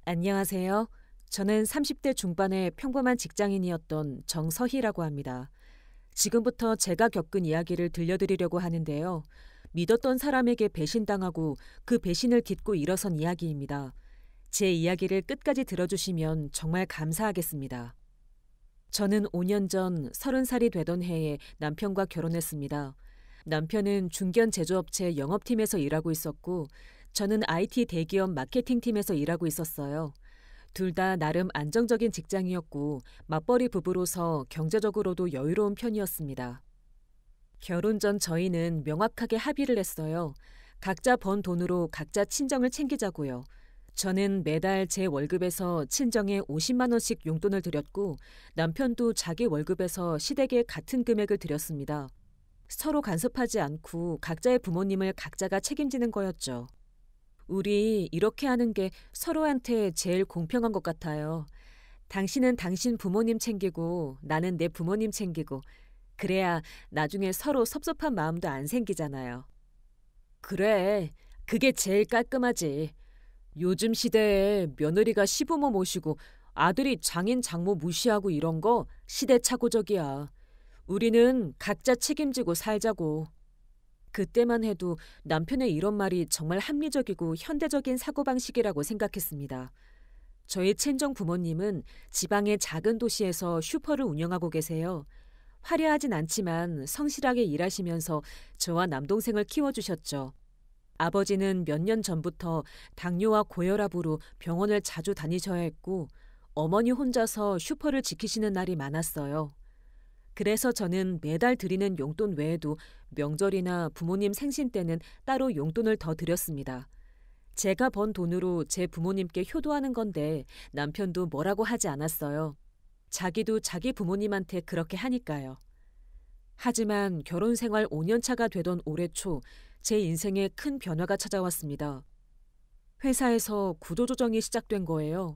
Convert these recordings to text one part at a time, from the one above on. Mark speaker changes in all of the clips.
Speaker 1: 안녕하세요. 저는 30대 중반의 평범한 직장인이었던 정서희라고 합니다. 지금부터 제가 겪은 이야기를 들려드리려고 하는데요. 믿었던 사람에게 배신당하고 그 배신을 딛고 일어선 이야기입니다. 제 이야기를 끝까지 들어주시면 정말 감사하겠습니다. 저는 5년 전 30살이 되던 해에 남편과 결혼했습니다. 남편은 중견 제조업체 영업팀에서 일하고 있었고, 저는 IT 대기업 마케팅팀에서 일하고 있었어요. 둘 다 나름 안정적인 직장이었고 맞벌이 부부로서 경제적으로도 여유로운 편이었습니다. 결혼 전 저희는 명확하게 합의를 했어요. 각자 번 돈으로 각자 친정을 챙기자고요. 저는 매달 제 월급에서 친정에 50만 원씩 용돈을 드렸고 남편도 자기 월급에서 시댁에 같은 금액을 드렸습니다. 서로 간섭하지 않고 각자의 부모님을 각자가 책임지는 거였죠. 우리 이렇게 하는 게 서로한테 제일 공평한 것 같아요. 당신은 당신 부모님 챙기고 나는 내 부모님 챙기고 그래야 나중에 서로 섭섭한 마음도 안 생기잖아요. 그래, 그게 제일 깔끔하지. 요즘 시대에 며느리가 시부모 모시고 아들이 장인 장모 무시하고 이런 거 시대착오적이야. 우리는 각자 책임지고 살자고. 그때만 해도 남편의 이런 말이 정말 합리적이고 현대적인 사고방식이라고 생각했습니다. 저희 친정 부모님은 지방의 작은 도시에서 슈퍼를 운영하고 계세요. 화려하진 않지만 성실하게 일하시면서 저와 남동생을 키워주셨죠. 아버지는 몇 년 전부터 당뇨와 고혈압으로 병원을 자주 다니셔야 했고 어머니 혼자서 슈퍼를 지키시는 날이 많았어요. 그래서 저는 매달 드리는 용돈 외에도 명절이나 부모님 생신 때는 따로 용돈을 더 드렸습니다. 제가 번 돈으로 제 부모님께 효도하는 건데 남편도 뭐라고 하지 않았어요. 자기도 자기 부모님한테 그렇게 하니까요. 하지만 결혼 생활 5년 차가 되던 올해 초 제 인생에 큰 변화가 찾아왔습니다. 회사에서 구조조정이 시작된 거예요.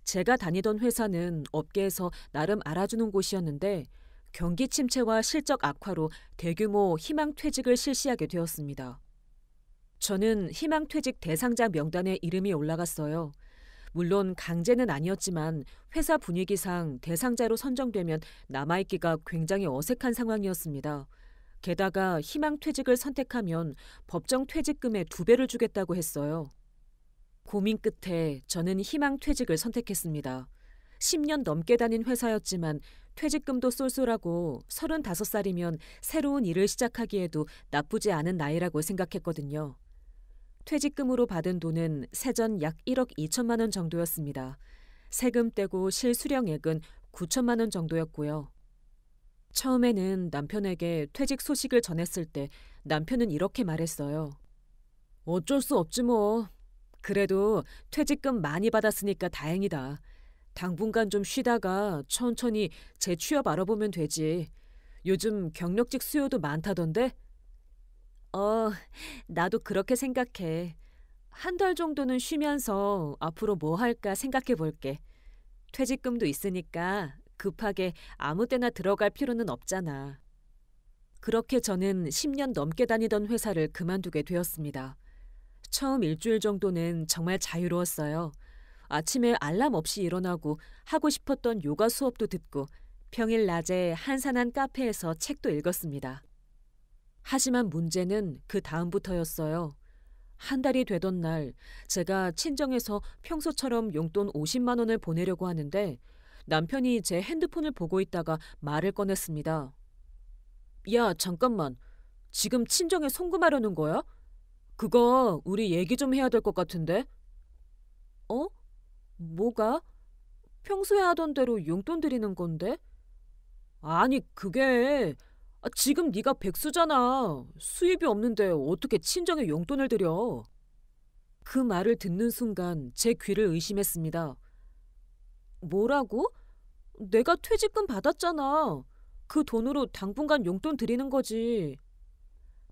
Speaker 1: 제가 다니던 회사는 업계에서 나름 알아주는 곳이었는데 경기 침체와 실적 악화로 대규모 희망퇴직을 실시하게 되었습니다. 저는 희망퇴직 대상자 명단에 이름이 올라갔어요. 물론 강제는 아니었지만 회사 분위기상 대상자로 선정되면 남아있기가 굉장히 어색한 상황이었습니다. 게다가 희망퇴직을 선택하면 법정 퇴직금의 2배를 주겠다고 했어요. 고민 끝에 저는 희망퇴직을 선택했습니다. 10년 넘게 다닌 회사였지만 퇴직금도 쏠쏠하고 35살이면 새로운 일을 시작하기에도 나쁘지 않은 나이라고 생각했거든요. 퇴직금으로 받은 돈은 세전 약 1억 2천만 원 정도였습니다. 세금 떼고 실수령액은 9천만 원 정도였고요. 처음에는 남편에게 퇴직 소식을 전했을 때 남편은 이렇게 말했어요. 어쩔 수 없지 뭐. 그래도 퇴직금 많이 받았으니까 다행이다. 당분간 좀 쉬다가 천천히 재취업 알아보면 되지. 요즘 경력직 수요도 많다던데? 어, 나도 그렇게 생각해. 한 달 정도는 쉬면서 앞으로 뭐 할까 생각해 볼게. 퇴직금도 있으니까 급하게 아무 때나 들어갈 필요는 없잖아. 그렇게 저는 10년 넘게 다니던 회사를 그만두게 되었습니다. 처음 일주일 정도는 정말 자유로웠어요. 아침에 알람 없이 일어나고 하고 싶었던 요가 수업도 듣고 평일 낮에 한산한 카페에서 책도 읽었습니다. 하지만 문제는 그 다음부터였어요. 한 달이 되던 날 제가 친정에서 평소처럼 용돈 50만 원을 보내려고 하는데 남편이 제 핸드폰을 보고 있다가 말을 꺼냈습니다. 야, 잠깐만. 지금 친정에 송금하려는 거야? 그거 우리 얘기 좀 해야 될 것 같은데? 어? 뭐가? 평소에 하던 대로 용돈 드리는 건데? 아니, 그게 지금 네가 백수잖아. 수입이 없는데 어떻게 친정에 용돈을 드려? 그 말을 듣는 순간 제 귀를 의심했습니다. 뭐라고? 내가 퇴직금 받았잖아. 그 돈으로 당분간 용돈 드리는 거지.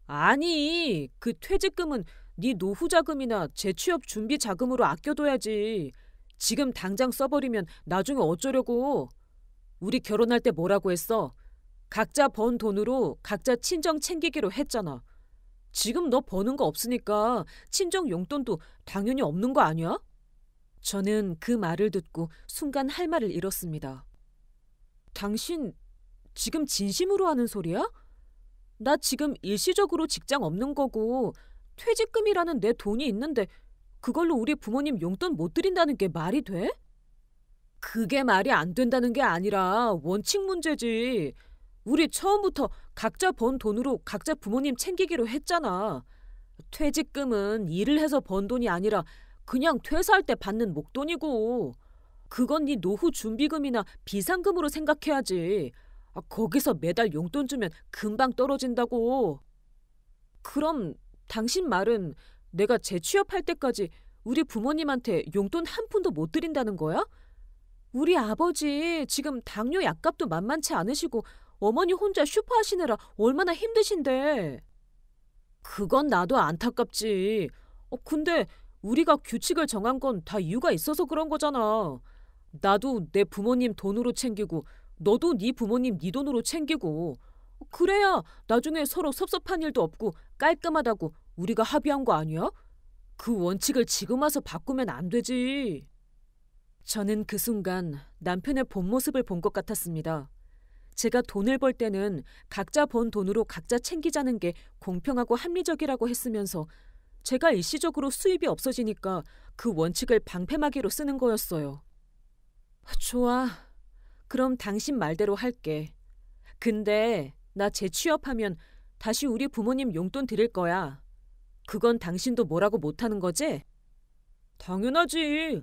Speaker 1: 아니, 그 퇴직금은 네 노후 자금이나 재취업 준비 자금으로 아껴둬야지. 지금 당장 써버리면 나중에 어쩌려고. 우리 결혼할 때 뭐라고 했어? 각자 번 돈으로 각자 친정 챙기기로 했잖아. 지금 너 버는 거 없으니까 친정 용돈도 당연히 없는 거 아니야? 저는 그 말을 듣고 순간 할 말을 잃었습니다. 당신 지금 진심으로 하는 소리야? 나 지금 일시적으로 직장 없는 거고 퇴직금이라는 내 돈이 있는데 그걸로 우리 부모님 용돈 못 드린다는 게 말이 돼? 그게 말이 안 된다는 게 아니라 원칙 문제지. 우리 처음부터 각자 번 돈으로 각자 부모님 챙기기로 했잖아. 퇴직금은 일을 해서 번 돈이 아니라 그냥 퇴사할 때 받는 목돈이고 그건 네 노후 준비금이나 비상금으로 생각해야지. 거기서 매달 용돈 주면 금방 떨어진다고. 그럼 당신 말은 내가 재취업할 때까지 우리 부모님한테 용돈 한 푼도 못 드린다는 거야? 우리 아버지 지금 당뇨 약값도 만만치 않으시고 어머니 혼자 슈퍼 하시느라 얼마나 힘드신데. 그건 나도 안타깝지. 근데 우리가 규칙을 정한 건 다 이유가 있어서 그런 거잖아. 나도 내 부모님 돈으로 챙기고 너도 네 부모님 네 돈으로 챙기고 그래야 나중에 서로 섭섭한 일도 없고 깔끔하다고 우리가 합의한 거 아니야? 그 원칙을 지금 와서 바꾸면 안 되지. 저는 그 순간 남편의 본 모습을 본 것 같았습니다. 제가 돈을 벌 때는 각자 번 돈으로 각자 챙기자는 게 공평하고 합리적이라고 했으면서 제가 일시적으로 수입이 없어지니까 그 원칙을 방패막이로 쓰는 거였어요. 좋아. 그럼 당신 말대로 할게. 근데 나 재취업하면 다시 우리 부모님 용돈 드릴 거야. 그건 당신도 뭐라고 못하는 거지? 당연하지.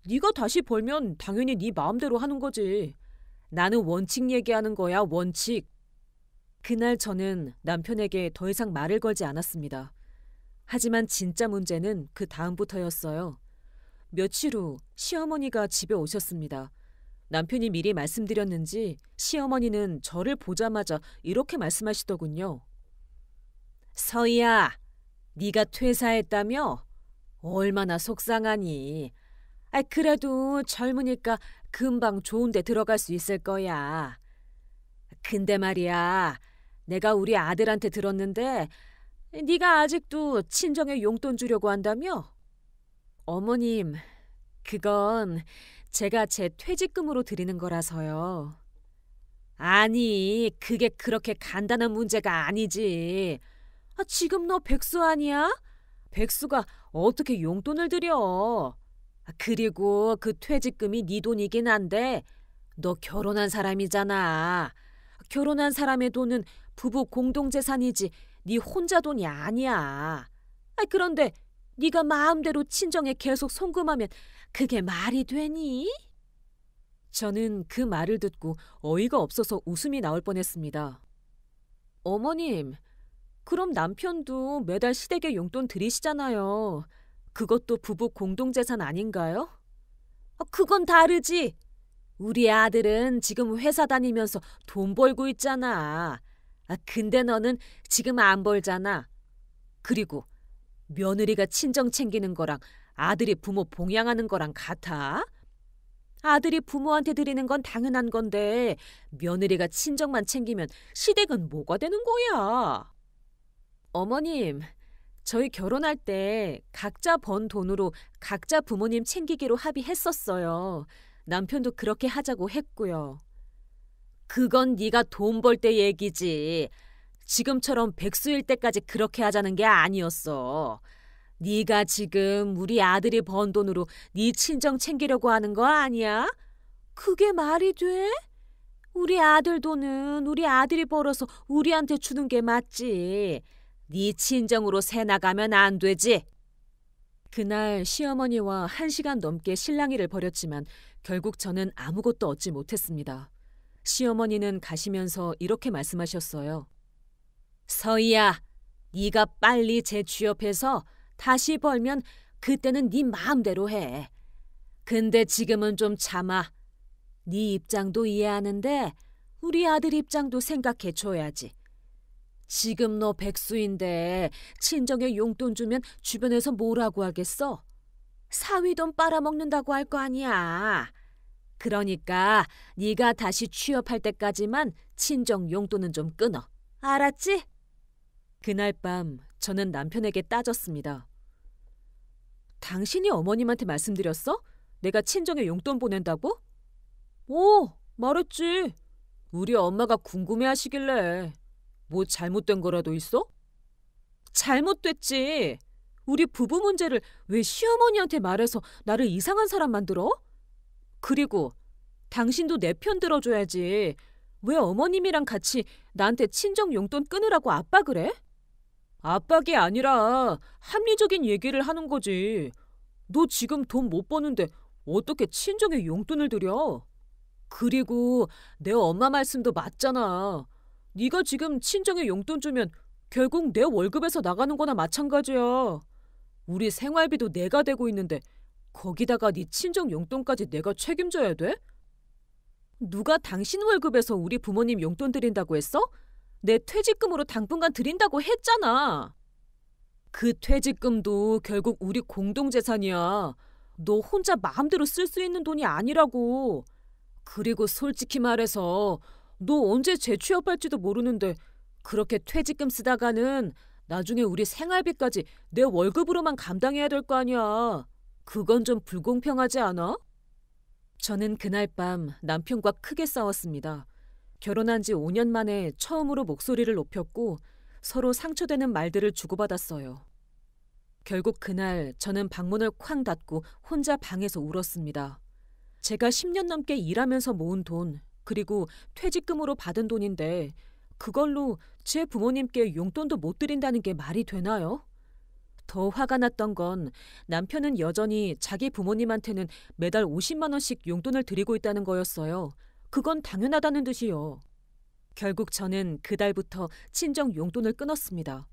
Speaker 1: 네가 다시 벌면 당연히 네 마음대로 하는 거지. 나는 원칙 얘기하는 거야, 원칙. 그날 저는 남편에게 더 이상 말을 걸지 않았습니다. 하지만 진짜 문제는 그 다음부터였어요. 며칠 후 시어머니가 집에 오셨습니다. 남편이 미리 말씀드렸는지 시어머니는 저를 보자마자 이렇게 말씀하시더군요. 서희야, 네가 퇴사했다며? 얼마나 속상하니? 그래도 젊으니까 금방 좋은 데 들어갈 수 있을 거야. 근데 말이야, 내가 우리 아들한테 들었는데 네가 아직도 친정에 용돈 주려고 한다며? 어머님, 그건 제가 제 퇴직금으로 드리는 거라서요. 아니, 그게 그렇게 간단한 문제가 아니지. 지금 너 백수 아니야? 백수가 어떻게 용돈을 드려? 그리고 그 퇴직금이 네 돈이긴 한데 너 결혼한 사람이잖아. 결혼한 사람의 돈은 부부 공동재산이지 네 혼자 돈이 아니야. 그런데 네가 마음대로 친정에 계속 송금하면 그게 말이 되니? 저는 그 말을 듣고 어이가 없어서 웃음이 나올 뻔했습니다. 어머님, 그럼 남편도 매달 시댁에 용돈 드리시잖아요. 그것도 부부 공동재산 아닌가요? 그건 다르지. 우리 아들은 지금 회사 다니면서 돈 벌고 있잖아. 근데 너는 지금 안 벌잖아. 그리고 며느리가 친정 챙기는 거랑 아들이 부모 봉양하는 거랑 같아? 아들이 부모한테 드리는 건 당연한 건데 며느리가 친정만 챙기면 시댁은 뭐가 되는 거야? 어머님, 저희 결혼할 때 각자 번 돈으로 각자 부모님 챙기기로 합의했었어요. 남편도 그렇게 하자고 했고요. 그건 네가 돈 벌 때 얘기지. 지금처럼 백수일 때까지 그렇게 하자는 게 아니었어. 네가 지금 우리 아들이 번 돈으로 네 친정 챙기려고 하는 거 아니야? 그게 말이 돼? 우리 아들 돈은 우리 아들이 벌어서 우리한테 주는 게 맞지. 네 친정으로 새 나가면 안 되지. 그날 시어머니와 1시간 넘게 실랑이를 벌였지만 결국 저는 아무것도 얻지 못했습니다. 시어머니는 가시면서 이렇게 말씀하셨어요. 서희야, 네가 빨리 재취업해서 다시 벌면 그때는 네 마음대로 해. 근데 지금은 좀 참아. 네 입장도 이해하는데 우리 아들 입장도 생각해줘야지. 지금 너 백수인데 친정에 용돈 주면 주변에서 뭐라고 하겠어? 사위돈 빨아먹는다고 할 거 아니야. 그러니까 네가 다시 취업할 때까지만 친정 용돈은 좀 끊어. 알았지? 그날 밤 저는 남편에게 따졌습니다. 당신이 어머님한테 말씀드렸어? 내가 친정에 용돈 보낸다고? 오, 말했지. 우리 엄마가 궁금해하시길래. 뭐 잘못된 거라도 있어? 잘못됐지. 우리 부부 문제를 왜 시어머니한테 말해서 나를 이상한 사람 만들어? 그리고 당신도 내 편 들어줘야지. 왜 어머님이랑 같이 나한테 친정 용돈 끊으라고 압박을 해? 압박이 아니라 합리적인 얘기를 하는 거지. 너 지금 돈 못 버는데 어떻게 친정에 용돈을 들여? 그리고 내 엄마 말씀도 맞잖아. 네가 지금 친정에 용돈 주면 결국 내 월급에서 나가는 거나 마찬가지야. 우리 생활비도 내가 대고 있는데 거기다가 네 친정 용돈까지 내가 책임져야 돼? 누가 당신 월급에서 우리 부모님 용돈 드린다고 했어? 내 퇴직금으로 당분간 드린다고 했잖아. 그 퇴직금도 결국 우리 공동재산이야. 너 혼자 마음대로 쓸 수 있는 돈이 아니라고. 그리고 솔직히 말해서 너 언제 재취업할지도 모르는데 그렇게 퇴직금 쓰다가는 나중에 우리 생활비까지 내 월급으로만 감당해야 될 거 아니야. 그건 좀 불공평하지 않아? 저는 그날 밤 남편과 크게 싸웠습니다. 결혼한 지 5년 만에 처음으로 목소리를 높였고 서로 상처되는 말들을 주고받았어요. 결국 그날 저는 방문을 쾅 닫고 혼자 방에서 울었습니다. 제가 10년 넘게 일하면서 모은 돈, 그리고 퇴직금으로 받은 돈인데 그걸로 제 부모님께 용돈도 못 드린다는 게 말이 되나요? 더 화가 났던 건 남편은 여전히 자기 부모님한테는 매달 50만 원씩 용돈을 드리고 있다는 거였어요. 그건 당연하다는 듯이요. 결국 저는 그달부터 친정 용돈을 끊었습니다.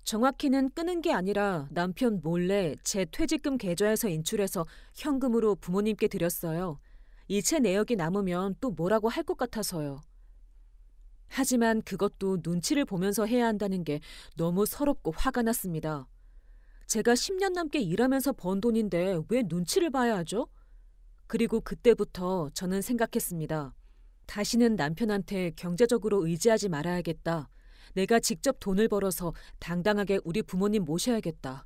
Speaker 1: 정확히는 끊은 게 아니라 남편 몰래 제 퇴직금 계좌에서 인출해서 현금으로 부모님께 드렸어요. 이체 내역이 남으면 또 뭐라고 할 것 같아서요. 하지만 그것도 눈치를 보면서 해야 한다는 게 너무 서럽고 화가 났습니다. 제가 10년 넘게 일하면서 번 돈인데 왜 눈치를 봐야 하죠? 그리고 그때부터 저는 생각했습니다. 다시는 남편한테 경제적으로 의지하지 말아야겠다. 내가 직접 돈을 벌어서 당당하게 우리 부모님 모셔야겠다.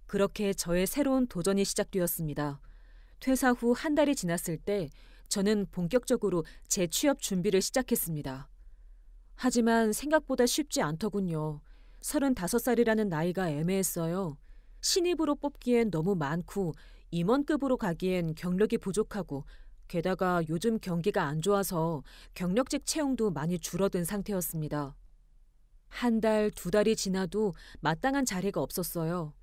Speaker 1: 그렇게 저의 새로운 도전이 시작되었습니다. 퇴사 후 한 달이 지났을 때 저는 본격적으로 재취업 준비를 시작했습니다. 하지만 생각보다 쉽지 않더군요. 35살이라는 나이가 애매했어요. 신입으로 뽑기엔 너무 많고 임원급으로 가기엔 경력이 부족하고 게다가 요즘 경기가 안 좋아서 경력직 채용도 많이 줄어든 상태였습니다. 한 달, 두 달이 지나도 마땅한 자리가 없었어요.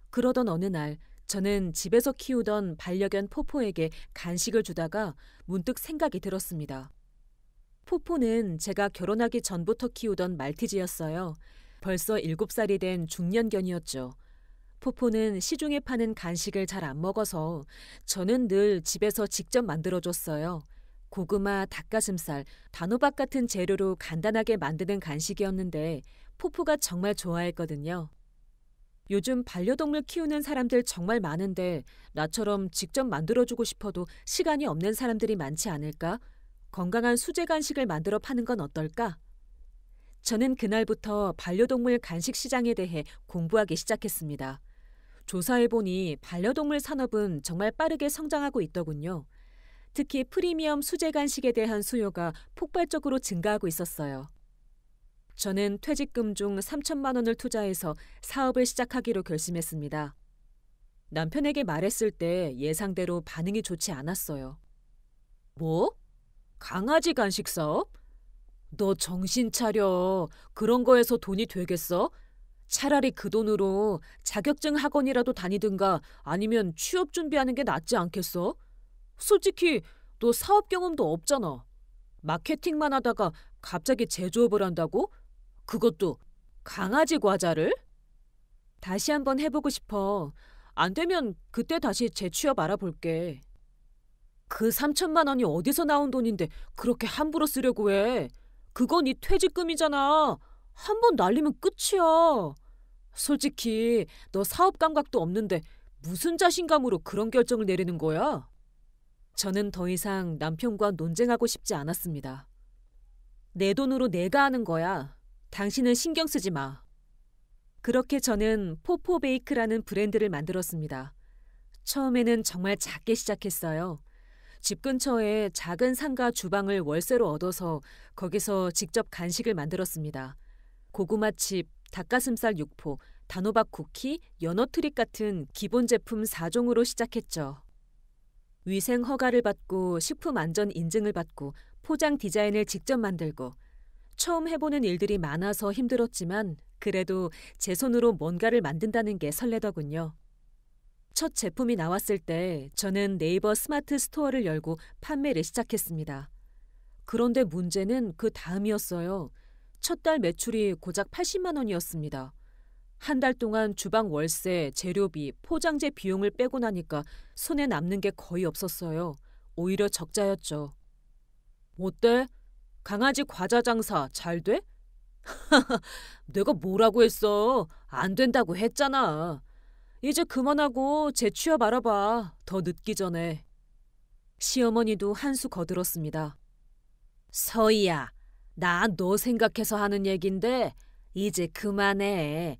Speaker 1: 그러던 어느 날 저는 집에서 키우던 반려견 포포에게 간식을 주다가 문득 생각이 들었습니다. 포포는 제가 결혼하기 전부터 키우던 말티즈였어요. 벌써 7살이 된 중년견이었죠. 포포는 시중에 파는 간식을 잘 안 먹어서 저는 늘 집에서 직접 만들어줬어요. 고구마, 닭가슴살, 단호박 같은 재료로 간단하게 만드는 간식이었는데 포포가 정말 좋아했거든요. 요즘 반려동물 키우는 사람들 정말 많은데 나처럼 직접 만들어주고 싶어도 시간이 없는 사람들이 많지 않을까? 건강한 수제 간식을 만들어 파는 건 어떨까? 저는 그날부터 반려동물 간식 시장에 대해 공부하기 시작했습니다. 조사해보니 반려동물 산업은 정말 빠르게 성장하고 있더군요. 특히 프리미엄 수제 간식에 대한 수요가 폭발적으로 증가하고 있었어요. 저는 퇴직금 중 3천만 원을 투자해서 사업을 시작하기로 결심했습니다. 남편에게 말했을 때 예상대로 반응이 좋지 않았어요. 뭐? 강아지 간식 사업? 너 정신 차려. 그런 거에서 돈이 되겠어? 차라리 그 돈으로 자격증 학원이라도 다니든가 아니면 취업 준비하는 게 낫지 않겠어? 솔직히 너 사업 경험도 없잖아. 마케팅만 하다가 갑자기 제조업을 한다고? 그것도 강아지 과자를? 다시 한번 해보고 싶어. 안 되면 그때 다시 재취업 알아볼게. 그 3천만 원이 어디서 나온 돈인데 그렇게 함부로 쓰려고 해. 그건 네 퇴직금이잖아. 한 번 날리면 끝이야. 솔직히 너 사업 감각도 없는데 무슨 자신감으로 그런 결정을 내리는 거야? 저는 더 이상 남편과 논쟁하고 싶지 않았습니다. 내 돈으로 내가 하는 거야. 당신은 신경 쓰지 마. 그렇게 저는 포포베이크라는 브랜드를 만들었습니다. 처음에는 정말 작게 시작했어요. 집 근처에 작은 상가 주방을 월세로 얻어서 거기서 직접 간식을 만들었습니다. 고구마칩, 닭가슴살 육포, 단호박 쿠키, 연어 트릭 같은 기본 제품 4종으로 시작했죠. 위생 허가를 받고 식품 안전 인증을 받고 포장 디자인을 직접 만들고 처음 해보는 일들이 많아서 힘들었지만 그래도 제 손으로 뭔가를 만든다는 게 설레더군요. 첫 제품이 나왔을 때 저는 네이버 스마트 스토어를 열고 판매를 시작했습니다. 그런데 문제는 그 다음이었어요. 첫 달 매출이 고작 80만 원이었습니다. 한 달 동안 주방 월세, 재료비, 포장재 비용을 빼고 나니까 손에 남는 게 거의 없었어요. 오히려 적자였죠. 어때? 강아지 과자 장사 잘 돼? 내가 뭐라고 했어? 안 된다고 했잖아. 이제 그만하고 재취업 알아봐. 더 늦기 전에. 시어머니도 한 수 거들었습니다. 서희야, 나 너 생각해서 하는 얘긴데 이제 그만해.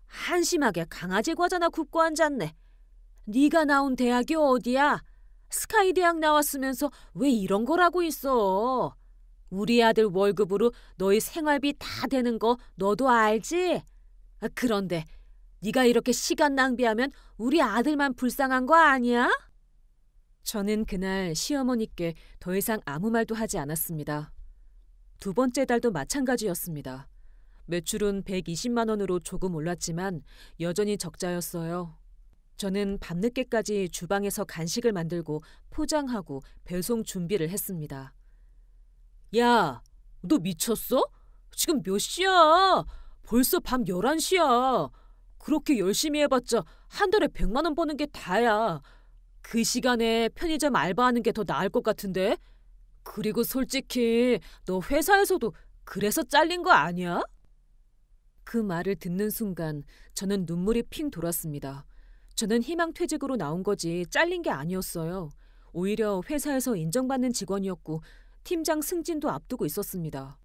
Speaker 1: 한심하게 강아지 과자나 굽고 앉았네. 네가 나온 대학이 어디야? 스카이 대학 나왔으면서 왜 이런 걸 하고 있어? 우리 아들 월급으로 너희 생활비 다 되는 거 너도 알지? 그런데 네가 이렇게 시간 낭비하면 우리 아들만 불쌍한 거 아니야? 저는 그날 시어머니께 더 이상 아무 말도 하지 않았습니다. 두 번째 달도 마찬가지였습니다. 매출은 120만 원으로 조금 올랐지만 여전히 적자였어요. 저는 밤늦게까지 주방에서 간식을 만들고 포장하고 배송 준비를 했습니다. 야, 너 미쳤어? 지금 몇 시야? 벌써 밤 11시야. 그렇게 열심히 해봤자 한 달에 100만 원 버는 게 다야. 그 시간에 편의점 알바하는 게 더 나을 것 같은데? 그리고 솔직히 너 회사에서도 그래서 잘린 거 아니야? 그 말을 듣는 순간 저는 눈물이 핑 돌았습니다. 저는 희망퇴직으로 나온 거지 잘린 게 아니었어요. 오히려 회사에서 인정받는 직원이었고 팀장 승진도 앞두고 있었습니다.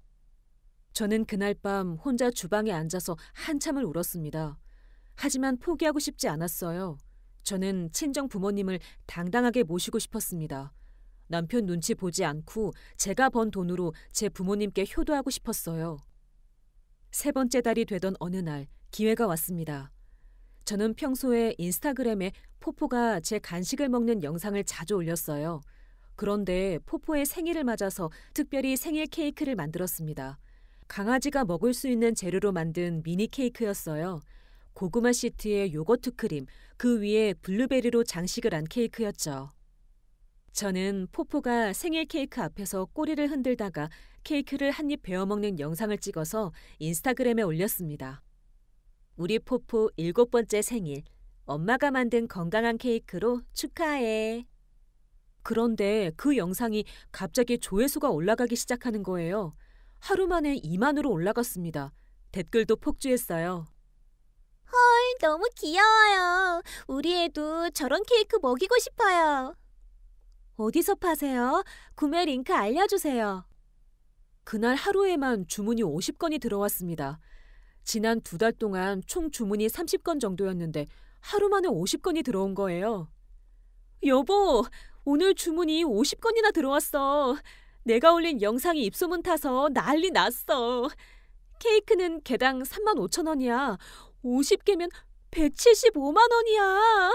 Speaker 1: 저는 그날 밤 혼자 주방에 앉아서 한참을 울었습니다. 하지만 포기하고 싶지 않았어요. 저는 친정 부모님을 당당하게 모시고 싶었습니다. 남편 눈치 보지 않고 제가 번 돈으로 제 부모님께 효도하고 싶었어요. 세 번째 달이 되던 어느 날 기회가 왔습니다. 저는 평소에 인스타그램에 포포가 제 간식을 먹는 영상을 자주 올렸어요. 그런데 포포의 생일을 맞아서 특별히 생일 케이크를 만들었습니다. 강아지가 먹을 수 있는 재료로 만든 미니 케이크였어요. 고구마 시트에 요거트 크림, 그 위에 블루베리로 장식을 한 케이크였죠. 저는 포포가 생일 케이크 앞에서 꼬리를 흔들다가 케이크를 한 입 베어 먹는 영상을 찍어서 인스타그램에 올렸습니다. 우리 포포 7번째 생일, 엄마가 만든 건강한 케이크로 축하해. 그런데 그 영상이 갑자기 조회수가 올라가기 시작하는 거예요. 하루 만에 2만으로 올라갔습니다. 댓글도 폭주했어요.
Speaker 2: 헐, 너무 귀여워요. 우리 애도 저런 케이크 먹이고 싶어요.
Speaker 1: 어디서 파세요? 구매 링크 알려주세요. 그날 하루에만 주문이 50건이 들어왔습니다. 지난 2달 동안 총 주문이 30건 정도였는데 하루 만에 50건이 들어온 거예요. 여보, 오늘 주문이 50건이나 들어왔어. 내가 올린 영상이 입소문 타서 난리 났어. 케이크는 개당 35,000원이야. 50개면 175만 원이야.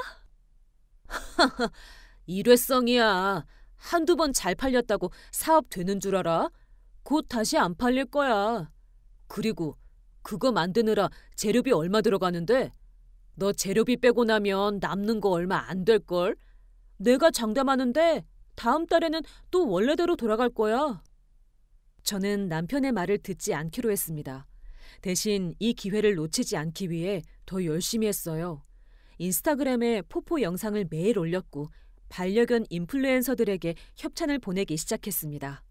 Speaker 1: 일회성이야. 한두 번 잘 팔렸다고 사업 되는 줄 알아? 곧 다시 안 팔릴 거야. 그리고 그거 만드느라 재료비 얼마 들어가는데? 너 재료비 빼고 나면 남는 거 얼마 안 될걸? 내가 장담하는데 다음 달에는 또 원래대로 돌아갈 거야. 저는 남편의 말을 듣지 않기로 했습니다. 대신 이 기회를 놓치지 않기 위해 더 열심히 했어요. 인스타그램에 포포 영상을 매일 올렸고 반려견 인플루엔서들에게 협찬을 보내기 시작했습니다.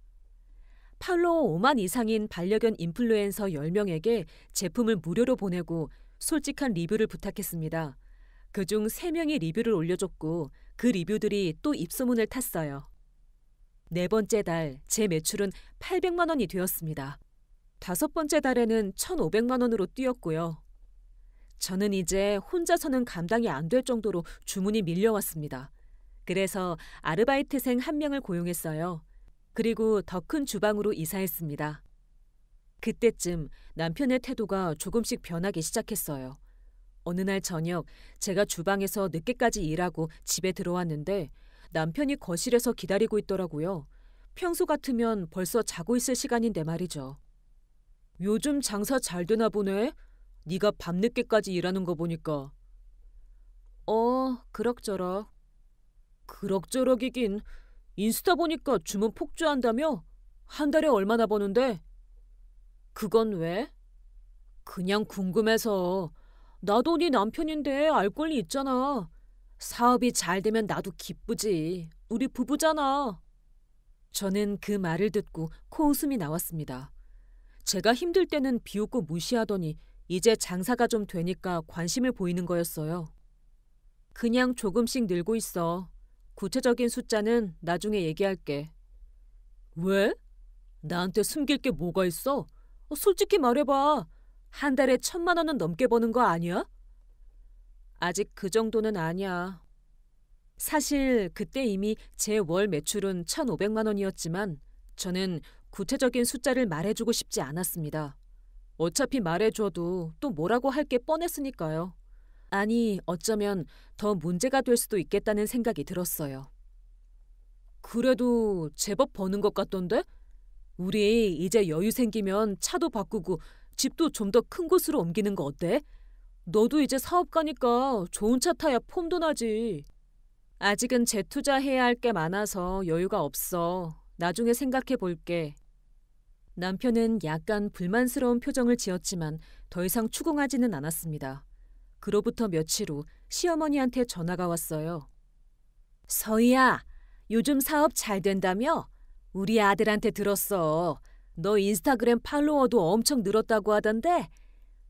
Speaker 1: 팔로워 5만 이상인 반려견 인플루엔서 10명에게 제품을 무료로 보내고 솔직한 리뷰를 부탁했습니다. 그중 3명이 리뷰를 올려줬고 그 리뷰들이 또 입소문을 탔어요. 네 번째 달 제 매출은 800만 원이 되었습니다. 다섯 번째 달에는 1,500만 원으로 뛰었고요. 저는 이제 혼자서는 감당이 안 될 정도로 주문이 밀려왔습니다. 그래서 아르바이트생 한 명을 고용했어요. 그리고 더 큰 주방으로 이사했습니다. 그때쯤 남편의 태도가 조금씩 변하기 시작했어요. 어느 날 저녁 제가 주방에서 늦게까지 일하고 집에 들어왔는데 남편이 거실에서 기다리고 있더라고요. 평소 같으면 벌써 자고 있을 시간인데 말이죠. 요즘 장사 잘 되나 보네? 네가 밤늦게까지 일하는 거 보니까. 그럭저럭. 그럭저럭이긴. 인스타 보니까 주문 폭주한다며? 한 달에 얼마나 버는데? 그건 왜? 그냥 궁금해서. 나도 네 남편인데 알 권리 있잖아. 사업이 잘 되면 나도 기쁘지. 우리 부부잖아. 저는 그 말을 듣고 코웃음이 나왔습니다. 제가 힘들 때는 비웃고 무시하더니 이제 장사가 좀 되니까 관심을 보이는 거였어요. 그냥 조금씩 늘고 있어. 구체적인 숫자는 나중에 얘기할게. 왜? 나한테 숨길 게 뭐가 있어? 솔직히 말해봐. 한 달에 1,000만 원은 넘게 버는 거 아니야? 아직 그 정도는 아니야. 사실 그때 이미 제 월 매출은 1,500만 원이었지만 저는 구체적인 숫자를 말해주고 싶지 않았습니다. 어차피 말해줘도 또 뭐라고 할 게 뻔했으니까요. 아니, 어쩌면 더 문제가 될 수도 있겠다는 생각이 들었어요. 그래도 제법 버는 것 같던데? 우리 이제 여유 생기면 차도 바꾸고 집도 좀 더 큰 곳으로 옮기는 거 어때? 너도 이제 사업가니까 좋은 차 타야 폼도 나지. 아직은 재투자해야 할 게 많아서 여유가 없어. 나중에 생각해 볼게. 남편은 약간 불만스러운 표정을 지었지만 더 이상 추궁하지는 않았습니다. 그로부터 며칠 후 시어머니한테 전화가 왔어요. 서희야, 요즘 사업 잘 된다며? 우리 아들한테 들었어. 너 인스타그램 팔로워도 엄청 늘었다고 하던데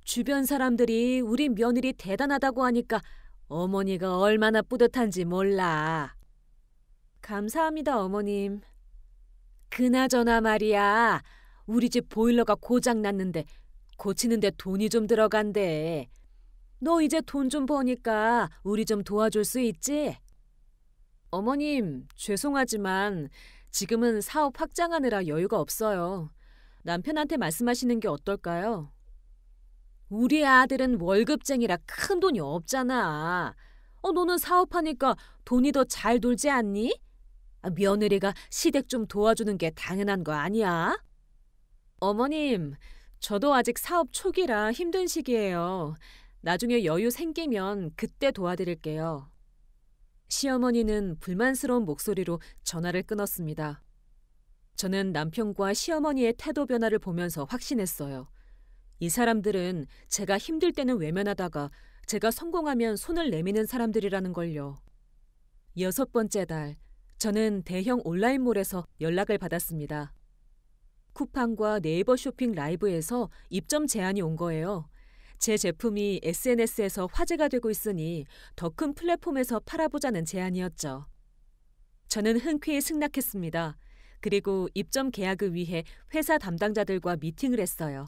Speaker 1: 주변 사람들이 우리 며느리 대단하다고 하니까 어머니가 얼마나 뿌듯한지 몰라. 감사합니다, 어머님. 그나저나 말이야. 우리 집 보일러가 고장 났는데 고치는데 돈이 좀 들어간대. 너 이제 돈 좀 버니까 우리 좀 도와줄 수 있지? 어머님, 죄송하지만 지금은 사업 확장하느라 여유가 없어요. 남편한테 말씀하시는 게 어떨까요? 우리 아들은 월급쟁이라 큰 돈이 없잖아. 너는 사업하니까 돈이 더 잘 돌지 않니? 며느리가 시댁 좀 도와주는 게 당연한 거 아니야? 어머님, 저도 아직 사업 초기라 힘든 시기예요. 나중에 여유 생기면 그때 도와드릴게요. 시어머니는 불만스러운 목소리로 전화를 끊었습니다. 저는 남편과 시어머니의 태도 변화를 보면서 확신했어요. 이 사람들은 제가 힘들 때는 외면하다가 제가 성공하면 손을 내미는 사람들이라는 걸요. 6번째 달, 저는 대형 온라인몰에서 연락을 받았습니다. 쿠팡과 네이버 쇼핑 라이브에서 입점 제안이 온 거예요. 제 제품이 SNS에서 화제가 되고 있으니 더 큰 플랫폼에서 팔아보자는 제안이었죠. 저는 흔쾌히 승낙했습니다. 그리고 입점 계약을 위해 회사 담당자들과 미팅을 했어요.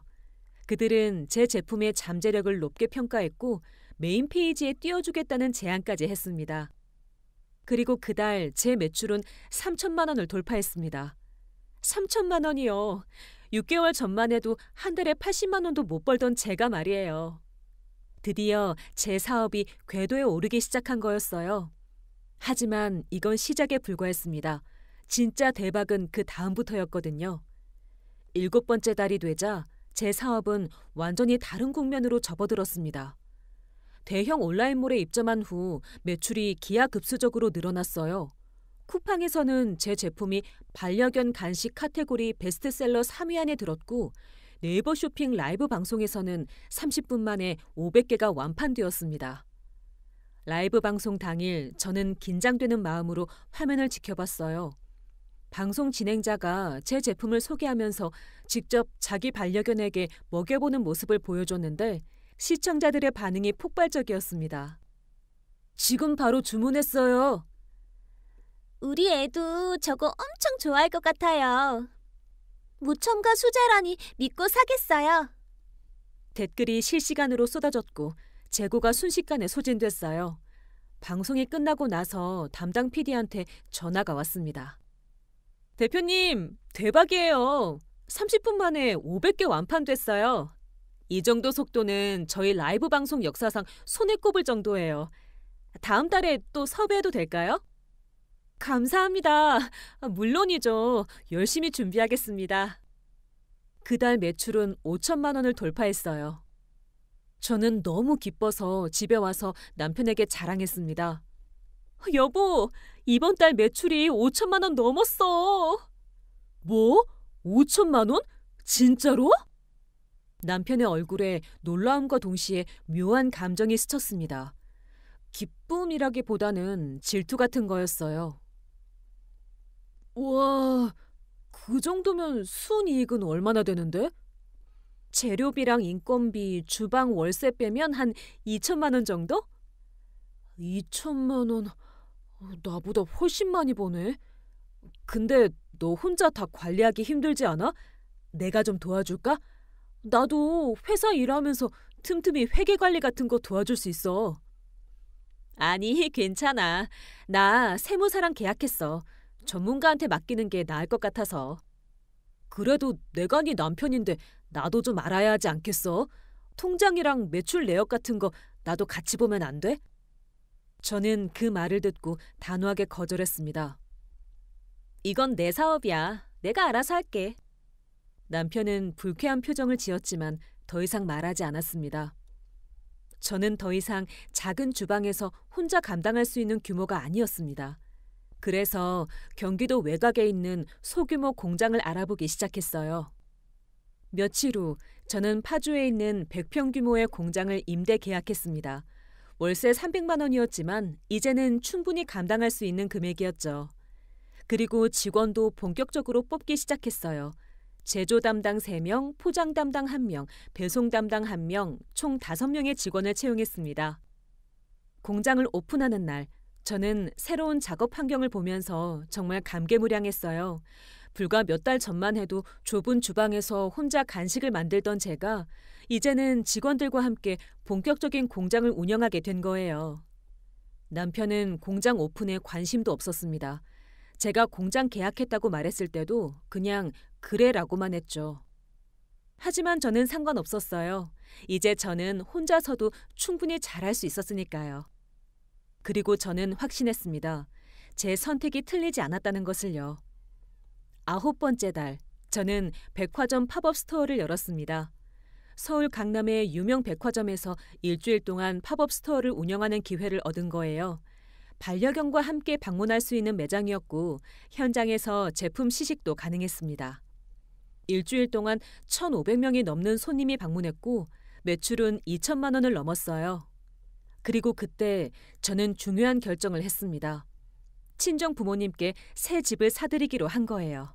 Speaker 1: 그들은 제 제품의 잠재력을 높게 평가했고 메인 페이지에 띄워주겠다는 제안까지 했습니다. 그리고 그달 제 매출은 3천만 원을 돌파했습니다. 3천만 원이요. 6개월 전만 해도 한 달에 80만 원도 못 벌던 제가 말이에요. 드디어 제 사업이 궤도에 오르기 시작한 거였어요. 하지만 이건 시작에 불과했습니다. 진짜 대박은 그 다음부터였거든요. 7번째 달이 되자 제 사업은 완전히 다른 국면으로 접어들었습니다. 대형 온라인몰에 입점한 후 매출이 기하급수적으로 늘어났어요. 쿠팡에서는 제 제품이 반려견 간식 카테고리 베스트셀러 3위 안에 들었고 네이버 쇼핑 라이브 방송에서는 30분 만에 500개가 완판되었습니다. 라이브 방송 당일 저는 긴장되는 마음으로 화면을 지켜봤어요. 방송 진행자가 제 제품을 소개하면서 직접 자기 반려견에게 먹여보는 모습을 보여줬는데 시청자들의 반응이 폭발적이었습니다. 지금 바로 주문했어요.
Speaker 2: 우리 애도 저거 엄청 좋아할 것 같아요. 무첨가 수제라니 믿고 사겠어요.
Speaker 1: 댓글이 실시간으로 쏟아졌고 재고가 순식간에 소진됐어요. 방송이 끝나고 나서 담당 PD한테 전화가 왔습니다. 대표님, 대박이에요. 30분 만에 500개 완판됐어요. 이 정도 속도는 저희 라이브 방송 역사상 손에 꼽을 정도예요. 다음 달에 또 섭외해도 될까요? 감사합니다. 물론이죠. 열심히 준비하겠습니다. 그달 매출은 5천만 원을 돌파했어요. 저는 너무 기뻐서 집에 와서 남편에게 자랑했습니다. 여보, 이번 달 매출이 5천만 원 넘었어. 뭐? 5천만 원? 진짜로? 남편의 얼굴에 놀라움과 동시에 묘한 감정이 스쳤습니다. 기쁨이라기보다는 질투 같은 거였어요. 와, 그 정도면 순이익은 얼마나 되는데? 재료비랑 인건비, 주방 월세 빼면 한 2천만 원 정도? 2천만 원, 나보다 훨씬 많이 버네. 근데 너 혼자 다 관리하기 힘들지 않아? 내가 좀 도와줄까? 나도 회사 일하면서 틈틈이 회계 관리 같은 거 도와줄 수 있어. 아니, 괜찮아. 나 세무사랑 계약했어. 전문가한테 맡기는 게 나을 것 같아서. 그래도 내가 네 남편인데 나도 좀 알아야 하지 않겠어? 통장이랑 매출 내역 같은 거 나도 같이 보면 안 돼? 저는 그 말을 듣고 단호하게 거절했습니다. 이건 내 사업이야. 내가 알아서 할게. 남편은 불쾌한 표정을 지었지만 더 이상 말하지 않았습니다. 저는 더 이상 작은 주방에서 혼자 감당할 수 있는 규모가 아니었습니다. 그래서 경기도 외곽에 있는 소규모 공장을 알아보기 시작했어요. 며칠 후 저는 파주에 있는 100평 규모의 공장을 임대 계약했습니다. 월세 300만 원이었지만 이제는 충분히 감당할 수 있는 금액이었죠. 그리고 직원도 본격적으로 뽑기 시작했어요. 제조 담당 3명, 포장 담당 1명, 배송 담당 1명, 총 5명의 직원을 채용했습니다. 공장을 오픈하는 날, 저는 새로운 작업 환경을 보면서 정말 감개무량했어요. 불과 몇 달 전만 해도 좁은 주방에서 혼자 간식을 만들던 제가 이제는 직원들과 함께 본격적인 공장을 운영하게 된 거예요. 남편은 공장 오픈에 관심도 없었습니다. 제가 공장 계약했다고 말했을 때도 그냥 그래라고만 했죠. 하지만 저는 상관없었어요. 이제 저는 혼자서도 충분히 잘할 수 있었으니까요. 그리고 저는 확신했습니다. 제 선택이 틀리지 않았다는 것을요. 9번째 달, 저는 백화점 팝업 스토어를 열었습니다. 서울 강남의 유명 백화점에서 일주일 동안 팝업 스토어를 운영하는 기회를 얻은 거예요. 반려견과 함께 방문할 수 있는 매장이었고 현장에서 제품 시식도 가능했습니다. 일주일 동안 1,500명이 넘는 손님이 방문했고 매출은 2천만 원을 넘었어요. 그리고 그때 저는 중요한 결정을 했습니다. 친정 부모님께 새 집을 사드리기로 한 거예요.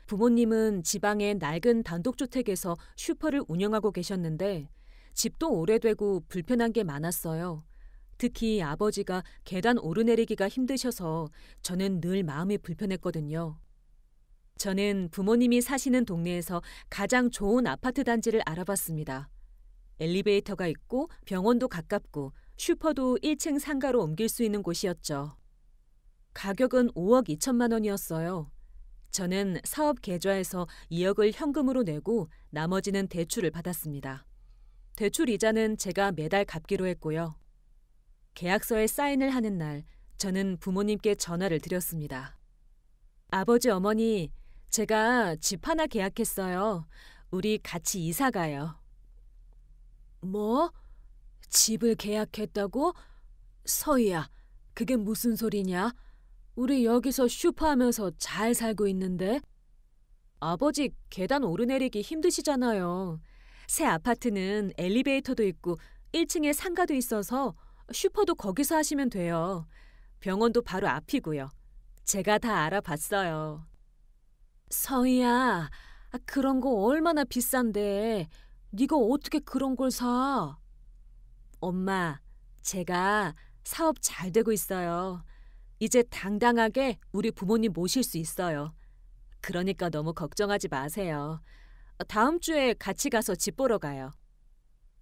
Speaker 1: 부모님은 지방의 낡은 단독주택에서 슈퍼를 운영하고 계셨는데 집도 오래되고 불편한 게 많았어요. 특히 아버지가 계단 오르내리기가 힘드셔서 저는 늘 마음이 불편했거든요. 저는 부모님이 사시는 동네에서 가장 좋은 아파트 단지를 알아봤습니다. 엘리베이터가 있고 병원도 가깝고 슈퍼도 1층 상가로 옮길 수 있는 곳이었죠. 가격은 5억 2천만 원이었어요. 저는 사업 계좌에서 2억을 현금으로 내고 나머지는 대출을 받았습니다. 대출 이자는 제가 매달 갚기로 했고요. 계약서에 사인을 하는 날, 저는 부모님께 전화를 드렸습니다. 아버지, 어머니, 제가 집 하나 계약했어요. 우리 같이 이사 가요. 뭐? 집을 계약했다고? 서희야, 그게 무슨 소리냐? 우리 여기서 슈퍼하면서 잘 살고 있는데? 아버지 계단 오르내리기 힘드시잖아요. 새 아파트는 엘리베이터도 있고 1층에 상가도 있어서 슈퍼도 거기서 하시면 돼요. 병원도 바로 앞이고요. 제가 다 알아봤어요. 서희야, 그런 거 얼마나 비싼데. 네가 어떻게 그런 걸 사? 엄마, 제가 사업 잘 되고 있어요. 이제 당당하게 우리 부모님 모실 수 있어요. 그러니까 너무 걱정하지 마세요. 다음 주에 같이 가서 집 보러 가요.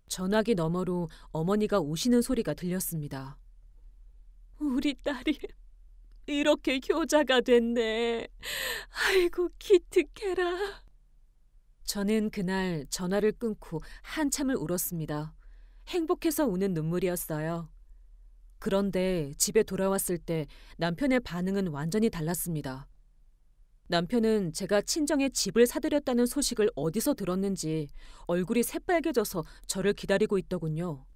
Speaker 1: 전화기 너머로 어머니가 우시는 소리가 들렸습니다. 우리 딸이 이렇게 효자가 됐네. 아이고 기특해라. 저는 그날 전화를 끊고 한참을 울었습니다. 행복해서 우는 눈물이었어요. 그런데 집에 돌아왔을 때 남편의 반응은 완전히 달랐습니다. 남편은 제가 친정에 집을 사들였다는 소식을 어디서 들었는지 얼굴이 새빨개져서 저를 기다리고 있더군요.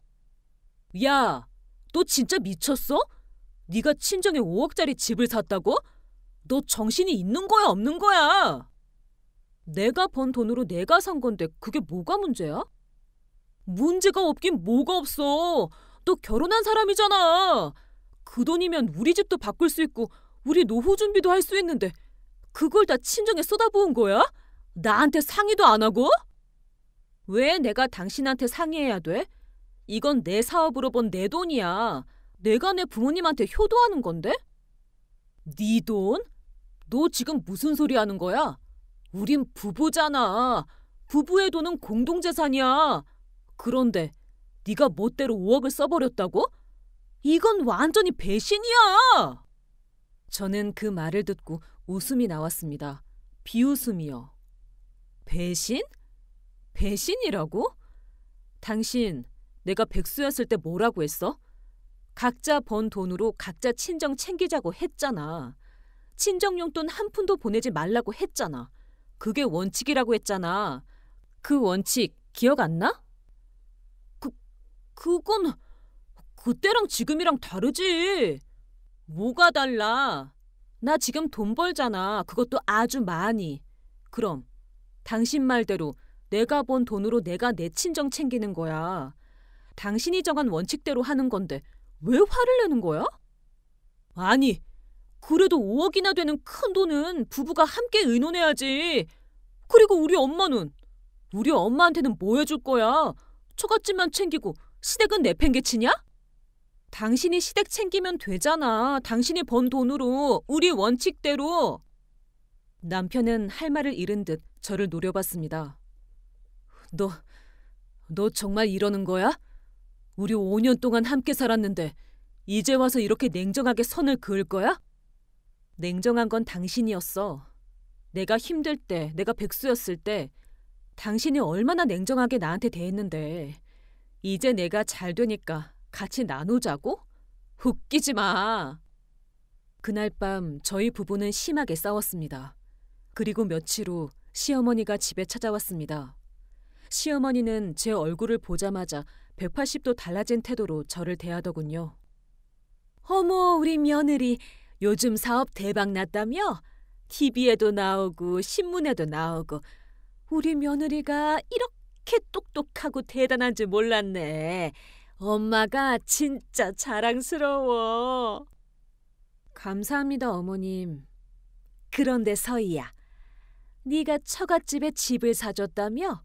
Speaker 1: 야, 너 진짜 미쳤어? 네가 친정에 5억짜리 집을 샀다고? 너 정신이 있는 거야, 없는 거야? 내가 번 돈으로 내가 산 건데 그게 뭐가 문제야? 문제가 없긴 뭐가 없어. 너 결혼한 사람이잖아. 그 돈이면 우리 집도 바꿀 수 있고 우리 노후 준비도 할 수 있는데 그걸 다 친정에 쏟아부은 거야? 나한테 상의도 안 하고? 왜 내가 당신한테 상의해야 돼? 이건 내 사업으로 번 내 돈이야. 내가 내 부모님한테 효도하는 건데? 네 돈? 너 지금 무슨 소리 하는 거야? 우린 부부잖아. 부부의 돈은 공동재산이야. 그런데 네가 멋대로 5억을 써버렸다고? 이건 완전히 배신이야. 저는 그 말을 듣고 웃음이 나왔습니다. 비웃음이요. 배신? 배신이라고? 당신 내가 백수였을 때 뭐라고 했어? 각자 번 돈으로 각자 친정 챙기자고 했잖아. 친정 용돈 한 푼도 보내지 말라고 했잖아. 그게 원칙이라고 했잖아. 그 원칙 기억 안 나? 그건 그때랑 지금이랑 다르지. 뭐가 달라? 나 지금 돈 벌잖아. 그것도 아주 많이. 그럼 당신 말대로 내가 번 돈으로 내가 내 친정 챙기는 거야. 당신이 정한 원칙대로 하는 건데 왜 화를 내는 거야? 아니, 그래도 5억이나 되는 큰 돈은 부부가 함께 의논해야지. 그리고 우리 엄마는? 우리 엄마한테는 뭐 해줄 거야? 처갓집만 챙기고 시댁은 내팽개치냐? 당신이 시댁 챙기면 되잖아. 당신이 번 돈으로 우리 원칙대로. 남편은 할 말을 잃은 듯 저를 노려봤습니다. 너 정말 이러는 거야? 우리 5년 동안 함께 살았는데 이제 와서 이렇게 냉정하게 선을 그을 거야? 냉정한 건 당신이었어. 내가 힘들 때, 내가 백수였을 때 당신이 얼마나 냉정하게 나한테 대했는데 이제 내가 잘 되니까 같이 나누자고? 웃기지 마. 그날 밤 저희 부부는 심하게 싸웠습니다. 그리고 며칠 후 시어머니가 집에 찾아왔습니다. 시어머니는 제 얼굴을 보자마자 180도 달라진 태도로 저를 대하더군요. 어머, 우리 며느리 요즘 사업 대박 났다며? TV에도 나오고 신문에도 나오고. 우리 며느리가 이렇게 똑똑하고 대단한 줄 몰랐네. 엄마가 진짜 자랑스러워. 감사합니다, 어머님. 그런데 서희야, 네가 처갓집에 집을 사줬다며?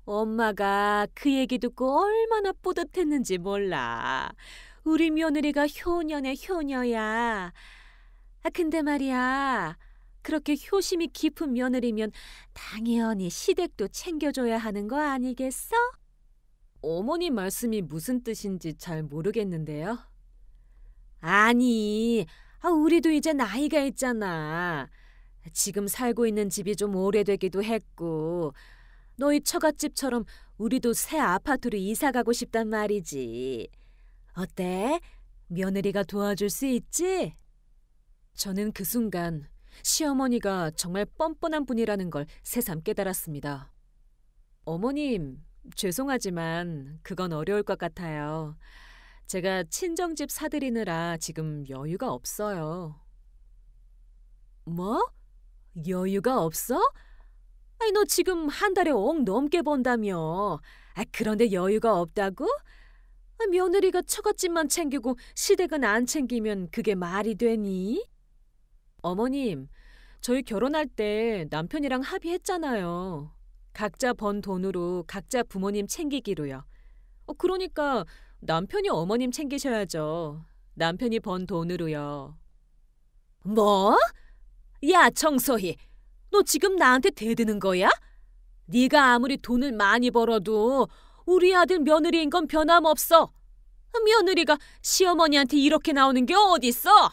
Speaker 1: 엄마가 그 얘기 듣고 얼마나 뿌듯했는지 몰라. 우리 며느리가 효녀네 효녀야. 근데 말이야, 그렇게 효심이 깊은 며느리면 당연히 시댁도 챙겨줘야 하는 거 아니겠어? 어머니 말씀이 무슨 뜻인지 잘 모르겠는데요. 아니, 우리도 이제 나이가 있잖아. 지금 살고 있는 집이 좀 오래되기도 했고 너희 처갓집처럼 우리도 새 아파트로 이사 가고 싶단 말이지. 어때? 며느리가 도와줄 수 있지? 저는 그 순간 시어머니가 정말 뻔뻔한 분이라는 걸 새삼 깨달았습니다. 어머님, 죄송하지만 그건 어려울 것 같아요. 제가 친정집 사들이느라 지금 여유가 없어요. 뭐? 여유가 없어? 아니, 너 지금 한 달에 5억 넘게 번다며. 그런데 여유가 없다고? 며느리가 처갓집만 챙기고 시댁은 안 챙기면 그게 말이 되니? 어머님, 저희 결혼할 때 남편이랑 합의했잖아요. 각자 번 돈으로 각자 부모님 챙기기로요. 그러니까 남편이 어머님 챙기셔야죠. 남편이 번 돈으로요. 뭐? 야, 정서희, 너 지금 나한테 대드는 거야? 네가 아무리 돈을 많이 벌어도 우리 아들 며느리인 건 변함없어. 며느리가 시어머니한테 이렇게 나오는 게 어딨어?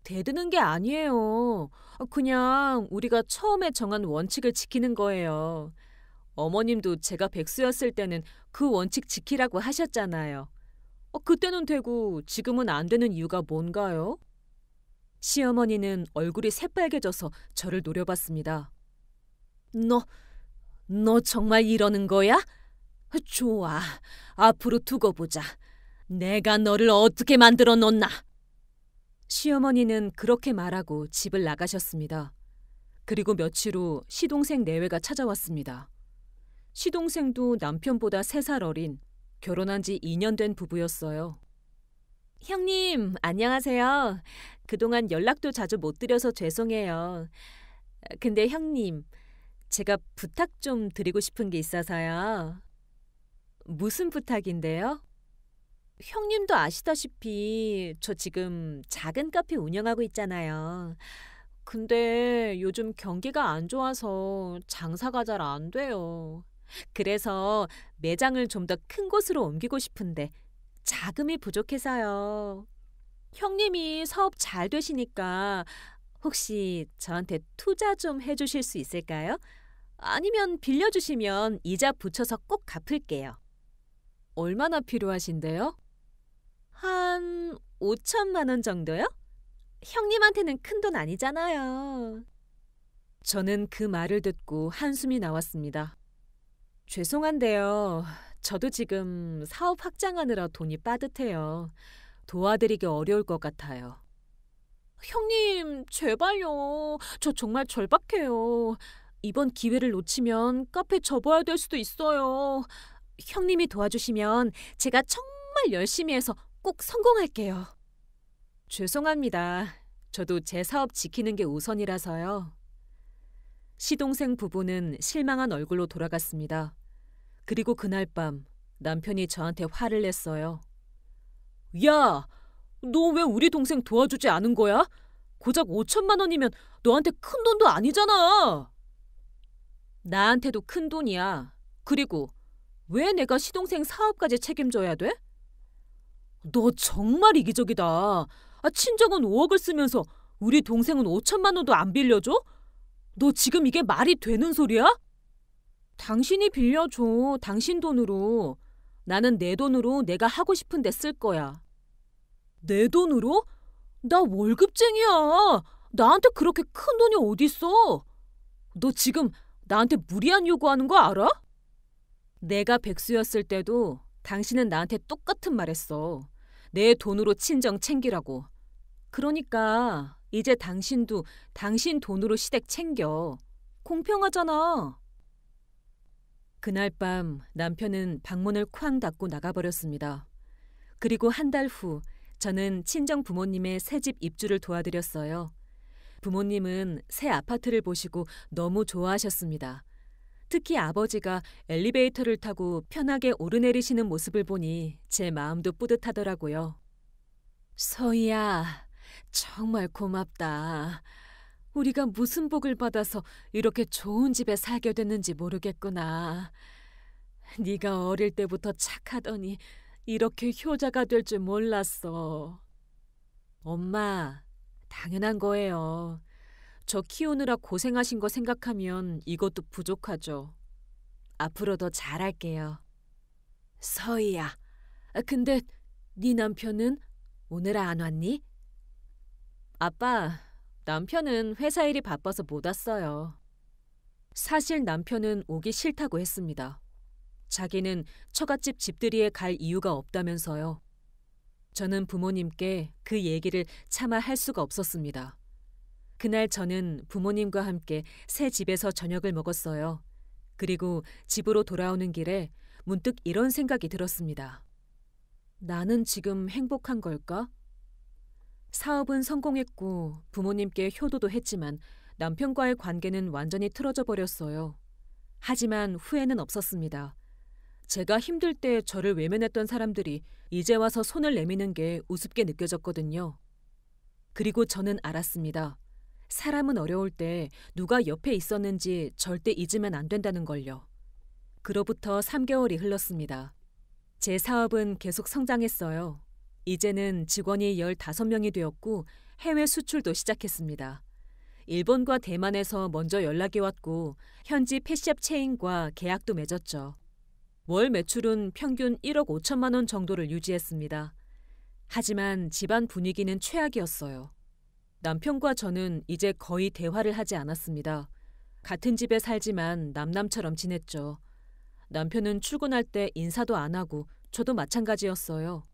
Speaker 1: 대드는 게 아니에요. 그냥 우리가 처음에 정한 원칙을 지키는 거예요. 어머님도 제가 백수였을 때는 그 원칙 지키라고 하셨잖아요. 그때는 되고 지금은 안 되는 이유가 뭔가요? 시어머니는 얼굴이 새빨개져서 저를 노려봤습니다. 너 정말 이러는 거야? 좋아. 앞으로 두고 보자. 내가 너를 어떻게 만들어 놓나? 시어머니는 그렇게 말하고 집을 나가셨습니다. 그리고 며칠 후 시동생 내외가 찾아왔습니다. 시동생도 남편보다 3살 어린 결혼한 지 2년 된 부부였어요. 형님, 안녕하세요. 그동안 연락도 자주 못 드려서 죄송해요. 근데 형님, 제가 부탁 좀 드리고 싶은 게 있어서요. 무슨 부탁인데요? 형님도 아시다시피 저 지금 작은 카페 운영하고 있잖아요. 근데 요즘 경기가 안 좋아서 장사가 잘 안 돼요. 그래서 매장을 좀 더 큰 곳으로 옮기고 싶은데 자금이 부족해서요. 형님이 사업 잘 되시니까 혹시 저한테 투자 좀 해주실 수 있을까요? 아니면 빌려주시면 이자 붙여서 꼭 갚을게요. 얼마나 필요하신데요? 한 5천만 원 정도요? 형님한테는 큰 돈 아니잖아요. 저는 그 말을 듣고 한숨이 나왔습니다. 죄송한데요. 저도 지금 사업 확장하느라 돈이 빠듯해요. 도와드리기 어려울 것 같아요. 형님, 제발요. 저 정말 절박해요. 이번 기회를 놓치면 카페 접어야 될 수도 있어요. 형님이 도와주시면 제가 정말 열심히 해서 꼭 성공할게요. 죄송합니다. 저도 제 사업 지키는 게 우선이라서요. 시동생 부부는 실망한 얼굴로 돌아갔습니다. 그리고 그날 밤 남편이 저한테 화를 냈어요. 야, 너 왜 우리 동생 도와주지 않은 거야? 고작 5천만 원이면 너한테 큰 돈도 아니잖아. 나한테도 큰 돈이야. 그리고 왜 내가 시동생 사업까지 책임져야 돼? 너 정말 이기적이다. 친정은 5억을 쓰면서 우리 동생은 5천만 원도 안 빌려줘? 너 지금 이게 말이 되는 소리야? 당신이 빌려줘. 당신 돈으로. 나는 내 돈으로 내가 하고 싶은 데 쓸 거야. 내 돈으로? 나 월급쟁이야. 나한테 그렇게 큰 돈이 어딨어? 너 지금 나한테 무리한 요구하는 거 알아? 내가 백수였을 때도 당신은 나한테 똑같은 말 했어. 내 돈으로 친정 챙기라고. 그러니까 이제 당신도 당신 돈으로 시댁 챙겨. 공평하잖아. 그날 밤 남편은 방문을 쾅 닫고 나가버렸습니다. 그리고 한 달 후 저는 친정 부모님의 새집 입주를 도와드렸어요. 부모님은 새 아파트를 보시고 너무 좋아하셨습니다. 특히 아버지가 엘리베이터를 타고 편하게 오르내리시는 모습을 보니 제 마음도 뿌듯하더라고요. 서희야, 정말 고맙다. 우리가 무슨 복을 받아서 이렇게 좋은 집에 살게 됐는지 모르겠구나. 네가 어릴 때부터 착하더니 이렇게 효자가 될 줄 몰랐어. 엄마, 당연한 거예요. 저 키우느라 고생하신 거 생각하면 이것도 부족하죠. 앞으로 더 잘할게요. 서희야, 근데 네 남편은 오늘 안 왔니? 아빠, 남편은 회사 일이 바빠서 못 왔어요. 사실 남편은 오기 싫다고 했습니다. 자기는 처갓집 집들이에 갈 이유가 없다면서요. 저는 부모님께 그 얘기를 차마 할 수가 없었습니다. 그날 저는 부모님과 함께 새 집에서 저녁을 먹었어요. 그리고 집으로 돌아오는 길에 문득 이런 생각이 들었습니다. 나는 지금 행복한 걸까? 사업은 성공했고 부모님께 효도도 했지만 남편과의 관계는 완전히 틀어져 버렸어요. 하지만 후회는 없었습니다. 제가 힘들 때 저를 외면했던 사람들이 이제 와서 손을 내미는 게 우습게 느껴졌거든요. 그리고 저는 알았습니다. 사람은 어려울 때 누가 옆에 있었는지 절대 잊으면 안 된다는 걸요. 그로부터 3개월이 흘렀습니다. 제 사업은 계속 성장했어요. 이제는 직원이 15명이 되었고 해외 수출도 시작했습니다. 일본과 대만에서 먼저 연락이 왔고 현지 펫샵 체인과 계약도 맺었죠. 월 매출은 평균 1억 5천만 원 정도를 유지했습니다. 하지만 집안 분위기는 최악이었어요. 남편과 저는 이제 거의 대화를 하지 않았습니다. 같은 집에 살지만 남남처럼 지냈죠. 남편은 출근할 때 인사도 안 하고 저도 마찬가지였어요.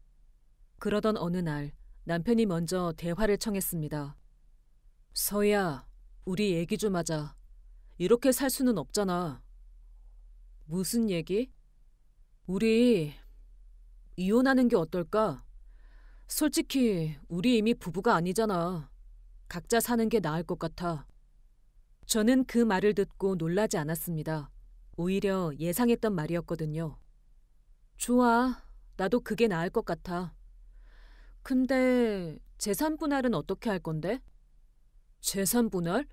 Speaker 1: 그러던 어느 날 남편이 먼저 대화를 청했습니다. 서희야, 우리 얘기 좀 하자. 이렇게 살 수는 없잖아. 무슨 얘기? 우리 이혼하는 게 어떨까? 솔직히 우리 이미 부부가 아니잖아. 각자 사는 게 나을 것 같아. 저는 그 말을 듣고 놀라지 않았습니다. 오히려 예상했던 말이었거든요. 좋아, 나도 그게 나을 것 같아. 근데 재산 분할은 어떻게 할 건데? 재산 분할?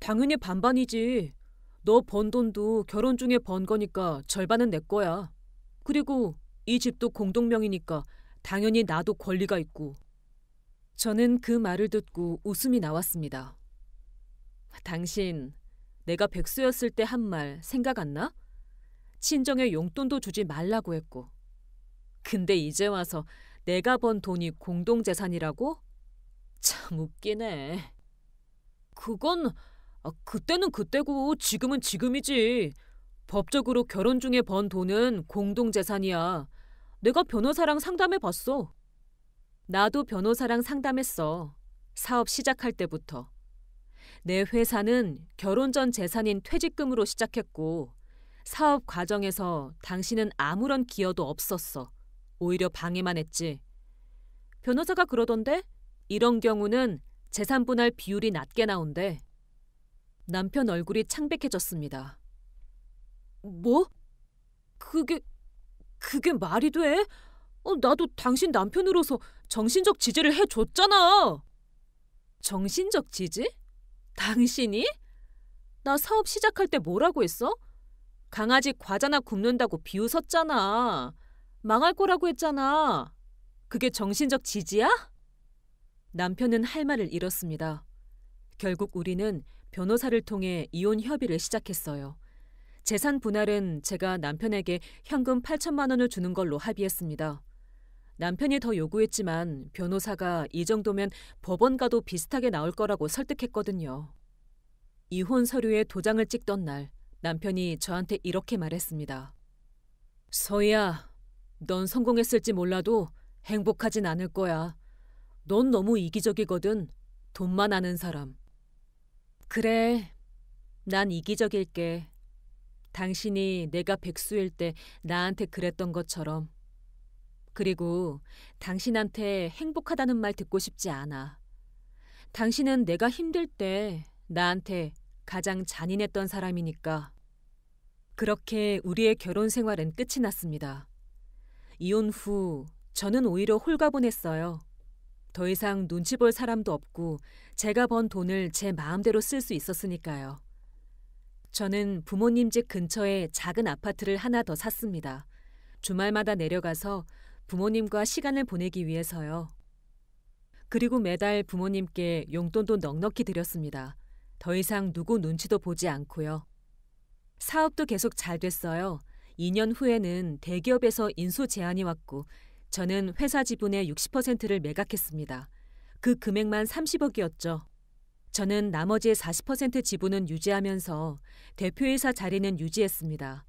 Speaker 1: 당연히 반반이지. 너 번 돈도 결혼 중에 번 거니까 절반은 내 거야. 그리고 이 집도 공동명의니까 당연히 나도 권리가 있고. 저는 그 말을 듣고 웃음이 나왔습니다. 당신, 내가 백수였을 때 한 말 생각 안 나? 친정에 용돈도 주지 말라고 했고. 근데 이제 와서 내가 번 돈이 공동재산이라고? 참 웃기네. 그건 그때는 그때고 지금은 지금이지. 법적으로 결혼 중에 번 돈은 공동재산이야. 내가 변호사랑 상담해봤어. 나도 변호사랑 상담했어. 사업 시작할 때부터. 내 회사는 결혼 전 재산인 퇴직금으로 시작했고 사업 과정에서 당신은 아무런 기여도 없었어. 오히려 방해만 했지. 변호사가 그러던데 이런 경우는 재산 분할 비율이 낮게 나온대. 남편 얼굴이 창백해졌습니다. 뭐? 그게 말이 돼? 나도 당신 남편으로서 정신적 지지를 해줬잖아. 정신적 지지? 당신이? 나 사업 시작할 때 뭐라고 했어? 강아지 과자나 굽는다고 비웃었잖아. 망할 거라고 했잖아. 그게 정신적 지지야? 남편은 할 말을 잃었습니다. 결국 우리는 변호사를 통해 이혼 협의를 시작했어요. 재산 분할은 제가 남편에게 현금 8천만 원을 주는 걸로 합의했습니다. 남편이 더 요구했지만 변호사가 이 정도면 법원 가도 비슷하게 나올 거라고 설득했거든요. 이혼 서류에 도장을 찍던 날 남편이 저한테 이렇게 말했습니다. 서희야, 넌 성공했을지 몰라도 행복하진 않을 거야. 넌 너무 이기적이거든. 돈만 아는 사람. 그래, 난 이기적일게. 당신이 내가 백수일 때 나한테 그랬던 것처럼. 그리고 당신한테 행복하다는 말 듣고 싶지 않아. 당신은 내가 힘들 때 나한테 가장 잔인했던 사람이니까. 그렇게 우리의 결혼 생활은 끝이 났습니다. 이혼 후 저는 오히려 홀가분했어요. 더 이상 눈치 볼 사람도 없고 제가 번 돈을 제 마음대로 쓸 수 있었으니까요. 저는 부모님 집 근처에 작은 아파트를 하나 더 샀습니다. 주말마다 내려가서 부모님과 시간을 보내기 위해서요. 그리고 매달 부모님께 용돈도 넉넉히 드렸습니다. 더 이상 누구 눈치도 보지 않고요. 사업도 계속 잘 됐어요. 2년 후에는 대기업에서 인수 제안이 왔고 저는 회사 지분의 60%를 매각했습니다. 그 금액만 30억이었죠. 저는 나머지의 40% 지분은 유지하면서 대표이사 자리는 유지했습니다.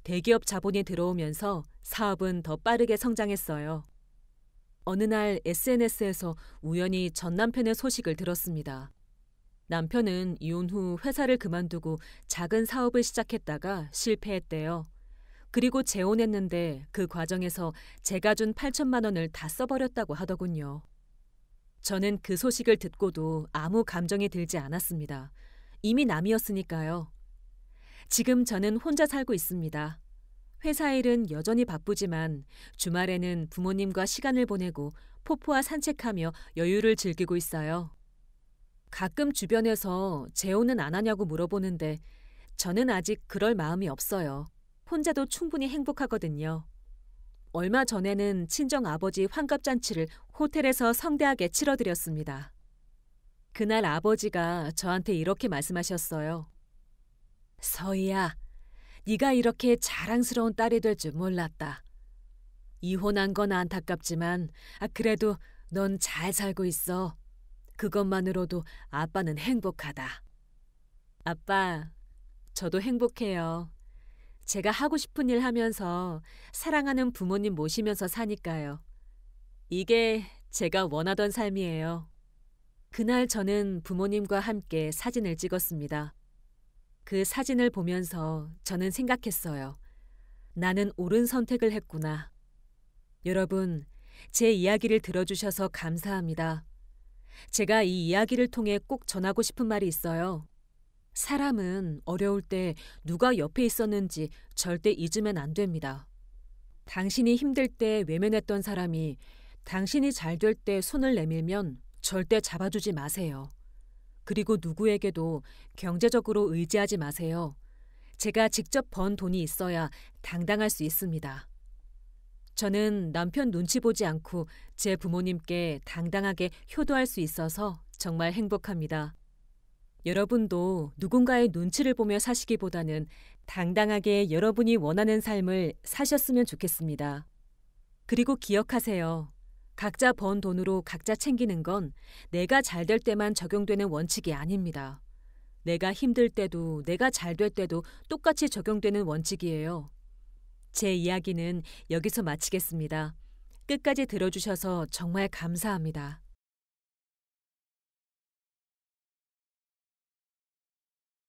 Speaker 1: 대기업 자본이 들어오면서 사업은 더 빠르게 성장했어요. 어느 날 SNS에서 우연히 전 남편의 소식을 들었습니다. 남편은 이혼 후 회사를 그만두고 작은 사업을 시작했다가 실패했대요. 그리고 재혼했는데 그 과정에서 제가 준 8천만 원을 다 써버렸다고 하더군요. 저는 그 소식을 듣고도 아무 감정이 들지 않았습니다. 이미 남이었으니까요. 지금 저는 혼자 살고 있습니다. 회사 일은 여전히 바쁘지만 주말에는 부모님과 시간을 보내고 포포와 산책하며 여유를 즐기고 있어요. 가끔 주변에서 재혼은 안 하냐고 물어보는데 저는 아직 그럴 마음이 없어요. 혼자도 충분히 행복하거든요. 얼마 전에는 친정 아버지 환갑잔치를 호텔에서 성대하게 치러드렸습니다. 그날 아버지가 저한테 이렇게 말씀하셨어요. 서희야, 네가 이렇게 자랑스러운 딸이 될 줄 몰랐다. 이혼한 건 안타깝지만 그래도 넌 잘 살고 있어. 그것만으로도 아빠는 행복하다. 아빠, 저도 행복해요. 제가 하고 싶은 일 하면서 사랑하는 부모님 모시면서 사니까요. 이게 제가 원하던 삶이에요. 그날 저는 부모님과 함께 사진을 찍었습니다. 그 사진을 보면서 저는 생각했어요. 나는 옳은 선택을 했구나. 여러분, 제 이야기를 들어주셔서 감사합니다. 제가 이 이야기를 통해 꼭 전하고 싶은 말이 있어요. 사람은 어려울 때 누가 옆에 있었는지 절대 잊으면 안 됩니다. 당신이 힘들 때 외면했던 사람이 당신이 잘 될 때 손을 내밀면 절대 잡아주지 마세요. 그리고 누구에게도 경제적으로 의지하지 마세요. 제가 직접 번 돈이 있어야 당당할 수 있습니다. 저는 남편 눈치 보지 않고 제 부모님께 당당하게 효도할 수 있어서 정말 행복합니다. 여러분도 누군가의 눈치를 보며 사시기보다는 당당하게 여러분이 원하는 삶을 사셨으면 좋겠습니다. 그리고 기억하세요. 각자 번 돈으로 각자 챙기는 건 내가 잘 될 때만 적용되는 원칙이 아닙니다. 내가 힘들 때도 내가 잘 될 때도 똑같이 적용되는 원칙이에요. 제 이야기는 여기서 마치겠습니다. 끝까지 들어주셔서 정말 감사합니다.